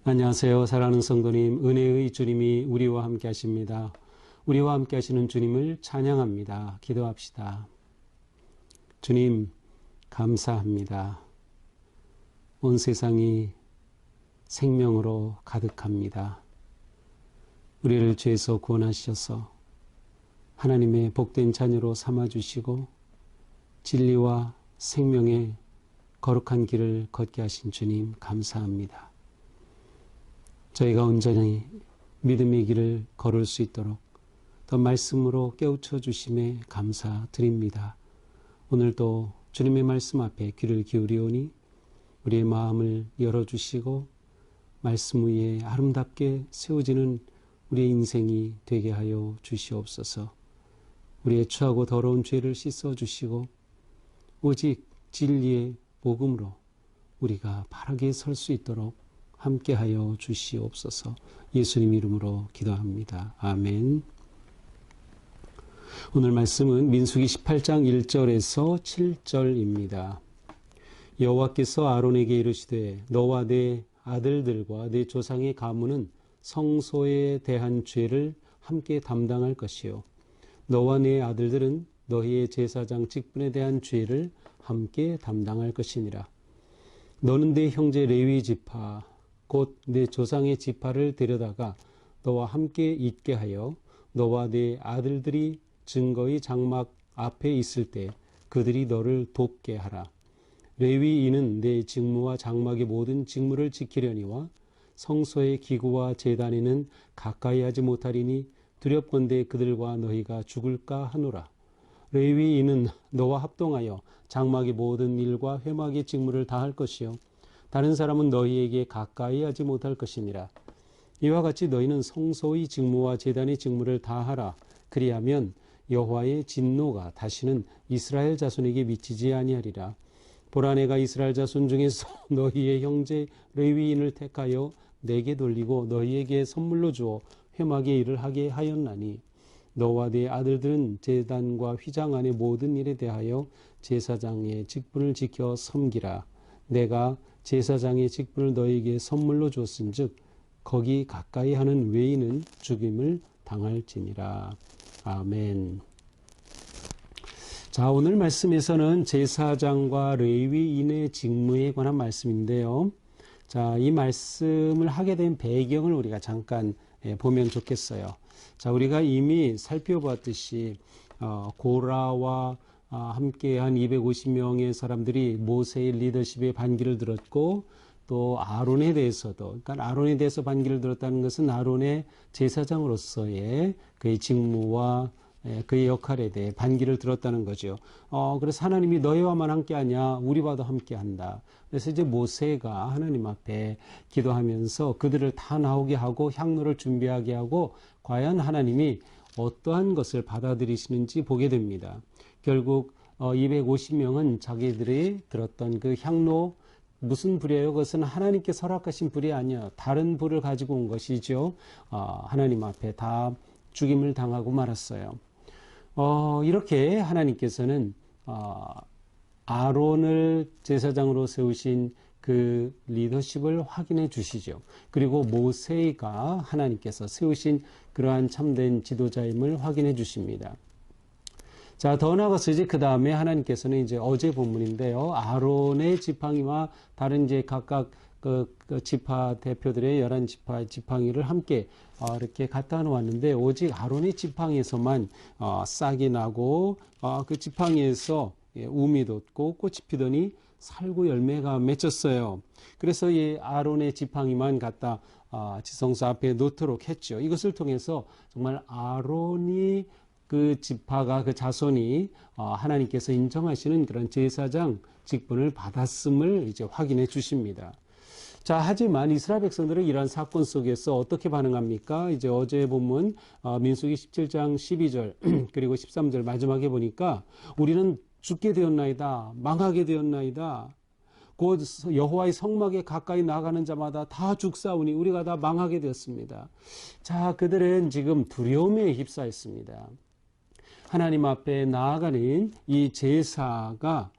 안녕하세요. 사랑하는 성도님, 은혜의 주님이 우리와 함께 하십니다. 우리와 함께 하시는 주님을 찬양합니다. 기도합시다. 주님, 감사합니다. 온 세상이 생명으로 가득합니다. 우리를 죄에서 구원하셔서 하나님의 복된 자녀로 삼아주시고 진리와 생명의 거룩한 길을 걷게 하신 주님, 감사합니다. 저희가 온전히 믿음의 길을 걸을 수 있도록 더 말씀으로 깨우쳐 주심에 감사드립니다. 오늘도 주님의 말씀 앞에 귀를 기울이오니 우리의 마음을 열어주시고 말씀 위에 아름답게 세워지는 우리의 인생이 되게 하여 주시옵소서. 우리의 추하고 더러운 죄를 씻어주시고 오직 진리의 복음으로 우리가 바르게 설 수 있도록 함께하여 주시옵소서. 예수님 이름으로 기도합니다. 아멘. 오늘 말씀은 민수기 18장 1절에서 7절입니다. 여호와께서 아론에게 이르시되 너와 내 아들들과 내 조상의 가문은 성소에 대한 죄를 함께 담당할 것이요 너와 내 아들들은 너희의 제사장 직분에 대한 죄를 함께 담당할 것이니라. 너는 내 형제 레위 지파 곧 내 조상의 지파를 데려다가 너와 함께 있게 하여 너와 내 아들들이 증거의 장막 앞에 있을 때 그들이 너를 돕게 하라. 레위인은 내 직무와 장막의 모든 직무를 지키려니와 성소의 기구와 제단에는 가까이 하지 못하리니 두렵건대 그들과 너희가 죽을까 하노라. 레위인은 너와 합동하여 장막의 모든 일과 회막의 직무를 다할 것이요 다른 사람은 너희에게 가까이 하지 못할 것이니라. 이와 같이 너희는 성소의 직무와 제단의 직무를 다하라. 그리하면 여호와의 진노가 다시는 이스라엘 자손에게 미치지 아니하리라. 보라, 내가 이스라엘 자손 중에서 너희의 형제 레위인을 택하여 내게 돌리고 너희에게 선물로 주어 회막의 일을 하게 하였나니 너와 네 아들들은 제단과 휘장 안의 모든 일에 대하여 제사장의 직분을 지켜 섬기라. 내가 제사장의 직분을 너희에게 선물로 줬은즉 거기 가까이 하는 외인은 죽임을 당할지니라. 아멘. 자, 오늘 말씀에서는 제사장과 레위인의 직무에 관한 말씀인데요. 자, 이 말씀을 하게 된 배경을 우리가 잠깐 보면 좋겠어요. 자, 우리가 이미 살펴봤듯이 고라와 함께 한 250명의 사람들이 모세의 리더십에 반기를 들었고 또 아론에 대해서도, 그러니까 아론에 대해서 반기를 들었다는 것은 아론의 제사장으로서의 그의 직무와 그의 역할에 대해 반기를 들었다는 거죠. 그래서 하나님이 너희와만 함께하냐? 우리와도 함께한다. 그래서 이제 모세가 하나님 앞에 기도하면서 그들을 다 나오게 하고 향로를 준비하게 하고 과연 하나님이 어떠한 것을 받아들이시는지 보게 됩니다. 결국 250명은 자기들이 들었던 그 향로 무슨 불이에요? 그것은 하나님께서 허락하신 불이 아니야. 다른 불을 가지고 온 것이죠. 하나님 앞에 다 죽임을 당하고 말았어요. 이렇게 하나님께서는 아론을 제사장으로 세우신 그 리더십을 확인해 주시죠. 그리고 모세가 하나님께서 세우신 그러한 참된 지도자임을 확인해 주십니다. 자, 더 나아가서 이제 그 다음에 하나님께서는 이제 어제 본문인데요. 아론의 지팡이와 다른 이제 각각 그 지파 대표들의 11지파 지팡이를 함께 이렇게 갖다 놓았는데 오직 아론의 지팡이에서만 싹이 나고 그 지팡이에서 우미 돋고 꽃이 피더니 살구 열매가 맺혔어요. 그래서 이 아론의 지팡이만 갖다 지성소 앞에 놓도록 했죠. 이것을 통해서 정말 아론이 그 지파가 그 자손이 하나님께서 인정하시는 그런 제사장 직분을 받았음을 이제 확인해 주십니다. 자, 하지만 이스라엘 백성들은 이러한 사건 속에서 어떻게 반응합니까? 이제 어제 본문 민수기 17장 12절 그리고 13절 마지막에 보니까 우리는 죽게 되었나이다. 망하게 되었나이다. 곧 여호와의 성막에 가까이 나가는 자마다 다 죽사오니 우리가 다 망하게 되었습니다. 자, 그들은 지금 두려움에 휩싸였습니다. 하나님 앞에 나아가는 이 제사가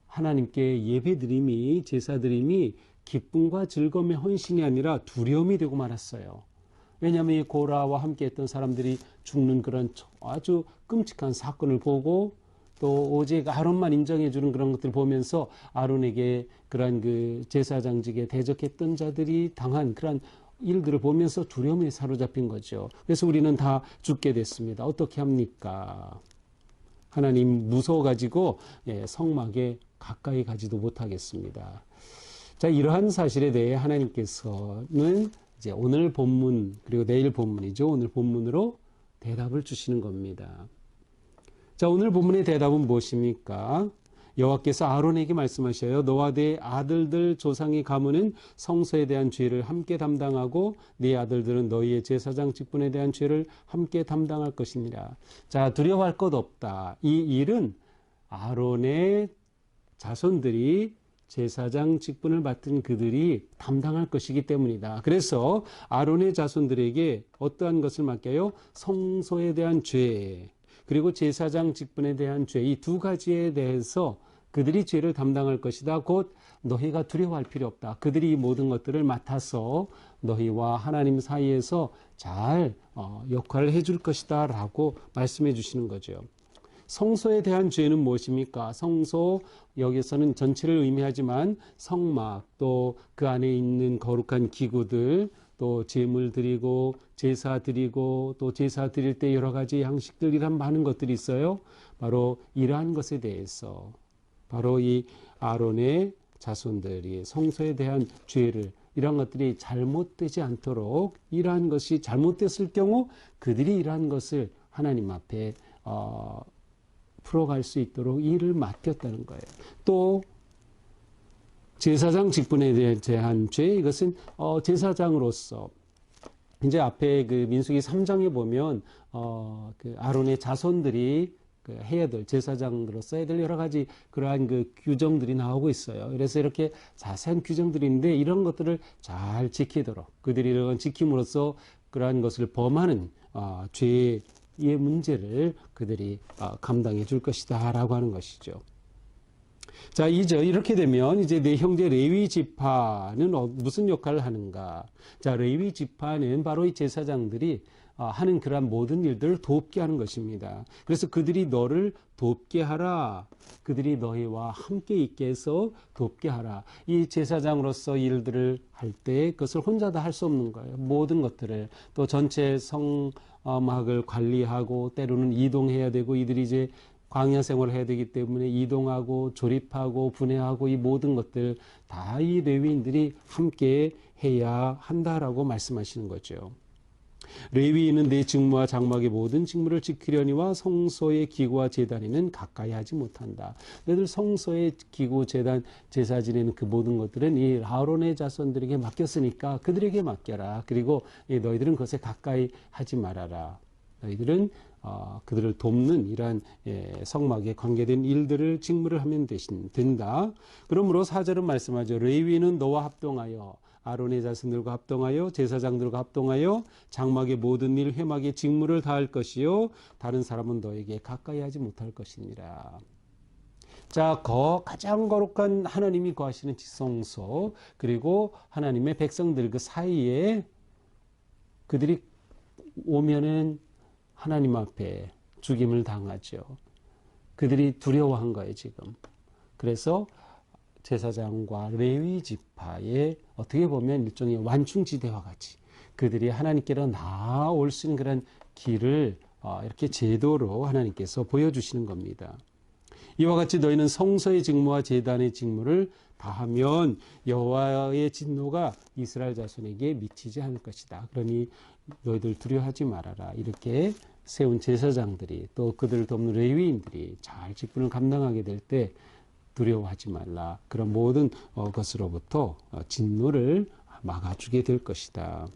하나님께 예배드림이 제사드림이 기쁨과 즐거움의 헌신이 아니라 두려움이 되고 말았어요. 왜냐하면 이 고라와 함께 했던 사람들이 죽는 그런 아주 끔찍한 사건을 보고 또 오직 아론만 인정해 주는 그런 것들을 보면서 아론에게 그러한 그 제사장직에 대적했던 자들이 당한 그러한 일들을 보면서 두려움에 사로잡힌 거죠. 그래서 우리는 다 죽게 됐습니다. 어떻게 합니까? 하나님 무서워가지고 성막에 가까이 가지도 못하겠습니다. 자, 이러한 사실에 대해 하나님께서는 이제 오늘 본문 그리고 내일 본문이죠. 오늘 본문으로 대답을 주시는 겁니다. 자, 오늘 본문의 대답은 무엇입니까? 여호와께서 아론에게 말씀하셔요. 너와 네 아들들 조상의 가문은 성소에 대한 죄를 함께 담당하고 네 아들들은 너희의 제사장 직분에 대한 죄를 함께 담당할 것이니라. 자, 두려워할 것 없다. 이 일은 아론의 자손들이 제사장 직분을 맡은 그들이 담당할 것이기 때문이다. 그래서 아론의 자손들에게 어떠한 것을 맡겨요? 성소에 대한 죄, 그리고 제사장 직분에 대한 죄, 이 두 가지에 대해서 그들이 죄를 담당할 것이다. 곧 너희가 두려워할 필요 없다. 그들이 이 모든 것들을 맡아서 너희와 하나님 사이에서 잘 역할을 해줄 것이다 라고 말씀해 주시는 거죠. 성소에 대한 죄는 무엇입니까? 성소, 여기서는 전체를 의미하지만 성막, 또 그 안에 있는 거룩한 기구들, 또 제물 드리고 제사 드리고 또 제사 드릴 때 여러 가지 양식들이란 많은 것들이 있어요. 바로 이러한 것에 대해서 바로 이 아론의 자손들이 성소에 대한 죄를 이러한 것들이 잘못되지 않도록 이러한 것이 잘못됐을 경우 그들이 이러한 것을 하나님 앞에 풀어갈 수 있도록 일을 맡겼다는 거예요. 또 제사장 직분에 대한 죄, 이것은 제사장으로서 이제 앞에 그 민수기 3장에 보면 그 아론의 자손들이 해야 될 제사장으로서 해야 될 여러 가지 그러한 그 규정들이 나오고 있어요. 그래서 이렇게 자세한 규정들이 있는데 이런 것들을 잘 지키도록 그들이 이런 지킴으로써 그러한 것을 범하는 죄의 문제를 그들이 감당해 줄 것이다 라고 하는 것이죠. 자, 이제 이렇게 되면 이제 내 형제 레위 지파는 무슨 역할을 하는가? 자, 레위 지파는 바로 이 제사장들이 하는 그러한 모든 일들을 돕게 하는 것입니다. 그래서 그들이 너를 돕게 하라. 그들이 너희와 함께 있게 해서 돕게 하라. 이 제사장으로서 일들을 할 때 그것을 혼자 다 할 수 없는 거예요. 모든 것들을 또 전체 성막을 관리하고 때로는 이동해야 되고 이들이 이제 광야 생활을 해야 되기 때문에 이동하고 조립하고 분해하고 이 모든 것들 다 이 레위인들이 함께 해야 한다라고 말씀하시는 거죠. 레위인은 내 직무와 장막의 모든 직무를 지키려니와 성소의 기구와 제단에는 가까이 하지 못한다. 너희들 성소의 기구, 제단, 제사 지내는 그 모든 것들은 이 아론의 자손들에게 맡겼으니까 그들에게 맡겨라. 그리고 너희들은 그것에 가까이 하지 말아라. 너희들은 그들을 돕는 이러한 성막에 관계된 일들을 직무를 하면 된다. 그러므로 4절은 말씀하죠. 레위인은 너와 합동하여 아론의 자손들과 합동하여 제사장들과 합동하여 장막의 모든 일 회막의 직무를 다할 것이요 다른 사람은 너에게 가까이 하지 못할 것이니라. 자, 가장 거룩한 하나님이 거하시는 지성소 그리고 하나님의 백성들 그 사이에 그들이 오면은 하나님 앞에 죽임을 당하죠. 그들이 두려워한 거예요, 지금. 그래서 제사장과 레위 지파의 어떻게 보면 일종의 완충지대와 같이 그들이 하나님께로 나아올 수 있는 그런 길을 이렇게 제도로 하나님께서 보여주시는 겁니다. 이와 같이 너희는 성소의 직무와 제단의 직무를 다하면 여호와의 진노가 이스라엘 자손에게 미치지 않을 것이다. 그러니 너희들 두려워하지 말아라. 이렇게 세운 제사장들이 또 그들을 돕는 레위인들이 잘 직분을 감당하게 될 때 두려워하지 말라. 그런 모든 것으로부터 진노를 막아주게 될 것이다.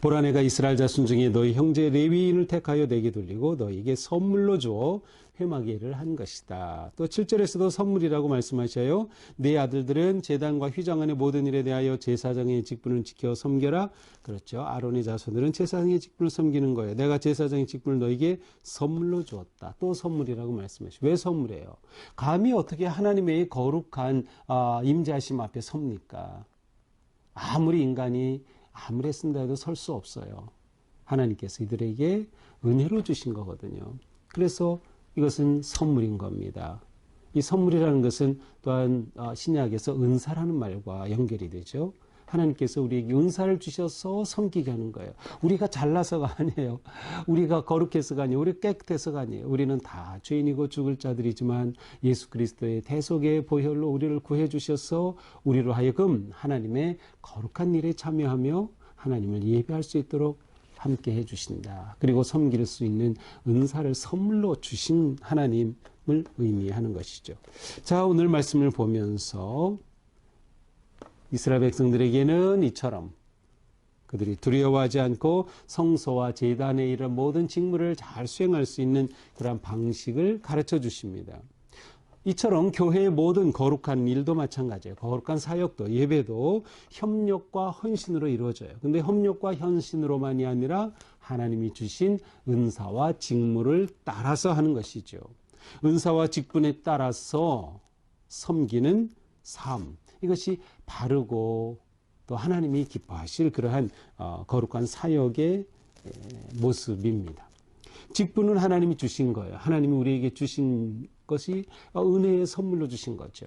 보라 내가 이스라엘 자손 중에 너희 형제 레위인을 택하여 내게 돌리고 너희에게 선물로 주어 회막의 일을 한 것이다. 또 7절에서도 선물이라고 말씀하셔요. 네 아들들은 제단과 휘장 안의 모든 일에 대하여 제사장의 직분을 지켜 섬겨라. 그렇죠. 아론의 자손들은 제사장의 직분을 섬기는 거예요. 내가 제사장의 직분을 너에게 선물로 주었다. 또 선물이라고 말씀하시죠. 왜 선물이에요? 감히 어떻게 하나님의 거룩한 임재하심 앞에 섭니까? 아무리 인간이 아무리 쓴다 해도 설 수 없어요. 하나님께서 이들에게 은혜로 주신 거거든요. 그래서 이것은 선물인 겁니다. 이 선물이라는 것은 또한 신약에서 은사라는 말과 연결이 되죠. 하나님께서 우리에게 은사를 주셔서 섬기게 하는 거예요. 우리가 잘나서가 아니에요. 우리가 거룩해서가 아니에요. 우리 깨끗해서가 아니에요. 우리는 다 죄인이고 죽을 자들이지만 예수 그리스도의 대속의 보혈로 우리를 구해 주셔서 우리로 하여금 하나님의 거룩한 일에 참여하며 하나님을 예배할 수 있도록 함께 해주신다. 그리고 섬길 수 있는 은사를 선물로 주신 하나님을 의미하는 것이죠. 자, 오늘 말씀을 보면서 이스라엘 백성들에게는 이처럼 그들이 두려워하지 않고 성소와 제단에 이런 모든 직무를 잘 수행할 수 있는 그런 방식을 가르쳐 주십니다. 이처럼 교회의 모든 거룩한 일도 마찬가지예요. 거룩한 사역도 예배도 협력과 헌신으로 이루어져요. 근데 협력과 헌신으로만이 아니라 하나님이 주신 은사와 직무를 따라서 하는 것이죠. 은사와 직분에 따라서 섬기는 삶. 이것이 바르고 또 하나님이 기뻐하실 그러한 거룩한 사역의 모습입니다. 직분은 하나님이 주신 거예요. 하나님이 우리에게 주신 것이 은혜의 선물로 주신 거죠.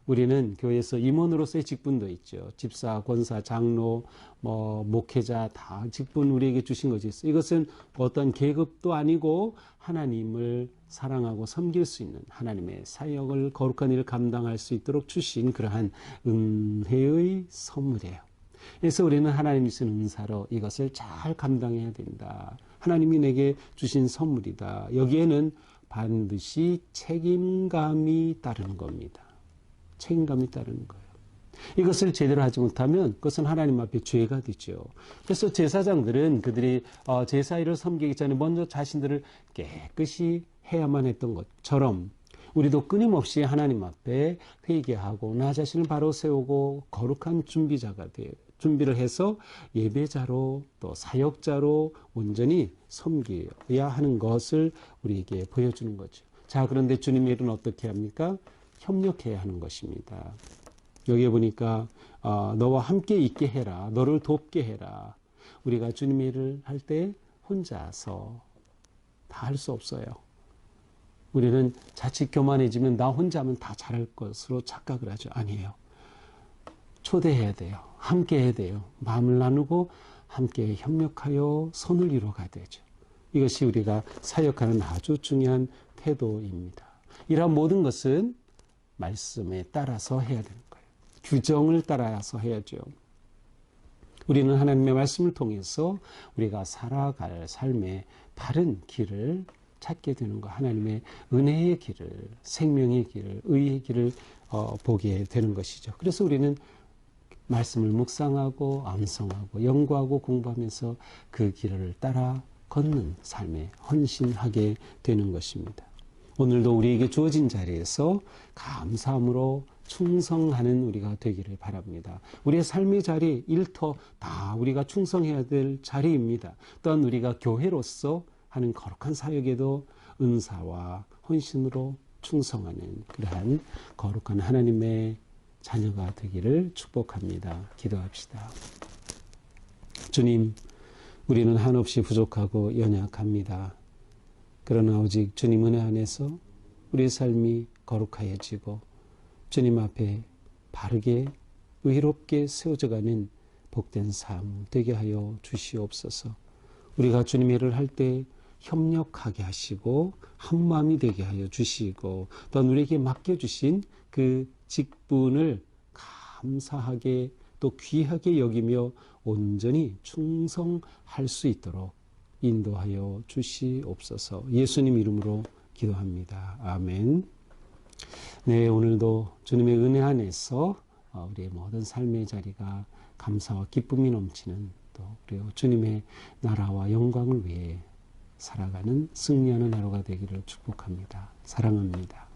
우리는 교회에서 임원으로서의 직분도 있죠. 집사, 권사, 장로, 목회자 다 직분 우리에게 주신 것이 있어요. 이것은 어떤 계급도 아니고 하나님을 사랑하고 섬길 수 있는 하나님의 사역을 거룩한 일을 감당할 수 있도록 주신 그러한 은혜의 선물이에요. 그래서 우리는 하나님이 주신 은사로 이것을 잘 감당해야 된다. 하나님이 내게 주신 선물이다. 여기에는 반드시 책임감이 따르는 겁니다. 책임감이 따르는 거예요. 이것을 제대로 하지 못하면 그것은 하나님 앞에 죄가 되죠. 그래서 제사장들은 그들이 제사일을 섬기기 전에 먼저 자신들을 깨끗이 해야만 했던 것처럼 우리도 끊임없이 하나님 앞에 회개하고 나 자신을 바로 세우고 거룩한 준비자가 돼요. 준비를 해서 예배자로 또 사역자로 온전히 섬겨야 하는 것을 우리에게 보여주는 거죠. 자, 그런데 주님의 일은 어떻게 합니까? 협력해야 하는 것입니다. 여기에 보니까 너와 함께 있게 해라. 너를 돕게 해라. 우리가 주님의 일을 할 때 혼자서 다 할 수 없어요. 우리는 자칫 교만해지면 나 혼자 하면 다 잘할 것으로 착각을 하죠. 아니에요. 초대해야 돼요. 함께 해야 돼요. 마음을 나누고 함께 협력하여 손을 이루어가야 되죠. 이것이 우리가 사역하는 아주 중요한 태도입니다. 이러한 모든 것은 말씀에 따라서 해야 되는 거예요. 규정을 따라서 해야죠. 우리는 하나님의 말씀을 통해서 우리가 살아갈 삶의 바른 길을 찾게 되는 거, 하나님의 은혜의 길을, 생명의 길을, 의의 길을 보게 되는 것이죠. 그래서 우리는 말씀을 묵상하고 암송하고 연구하고 공부하면서 그 길을 따라 걷는 삶에 헌신하게 되는 것입니다. 오늘도 우리에게 주어진 자리에서 감사함으로 충성하는 우리가 되기를 바랍니다. 우리의 삶의 자리, 일터 다 우리가 충성해야 될 자리입니다. 또한 우리가 교회로서 하는 거룩한 사역에도 은사와 헌신으로 충성하는 그러한 거룩한 하나님의 자녀가 되기를 축복합니다. 기도합시다. 주님, 우리는 한없이 부족하고 연약합니다. 그러나 오직 주님 은혜 안에서 우리의 삶이 거룩하여지고 주님 앞에 바르게 의롭게 세워져가는 복된 삶 되게 하여 주시옵소서. 우리가 주님의 일을 할 때 협력하게 하시고 한마음이 되게 하여 주시고 또 우리에게 맡겨주신 그 직분을 감사하게 또 귀하게 여기며 온전히 충성할 수 있도록 인도하여 주시옵소서. 예수님 이름으로 기도합니다. 아멘. 네, 오늘도 주님의 은혜 안에서 우리의 모든 삶의 자리가 감사와 기쁨이 넘치는 또 하루도 그리고 주님의 나라와 영광을 위해 살아가는 승리하는 하루가 되기를 축복합니다. 사랑합니다.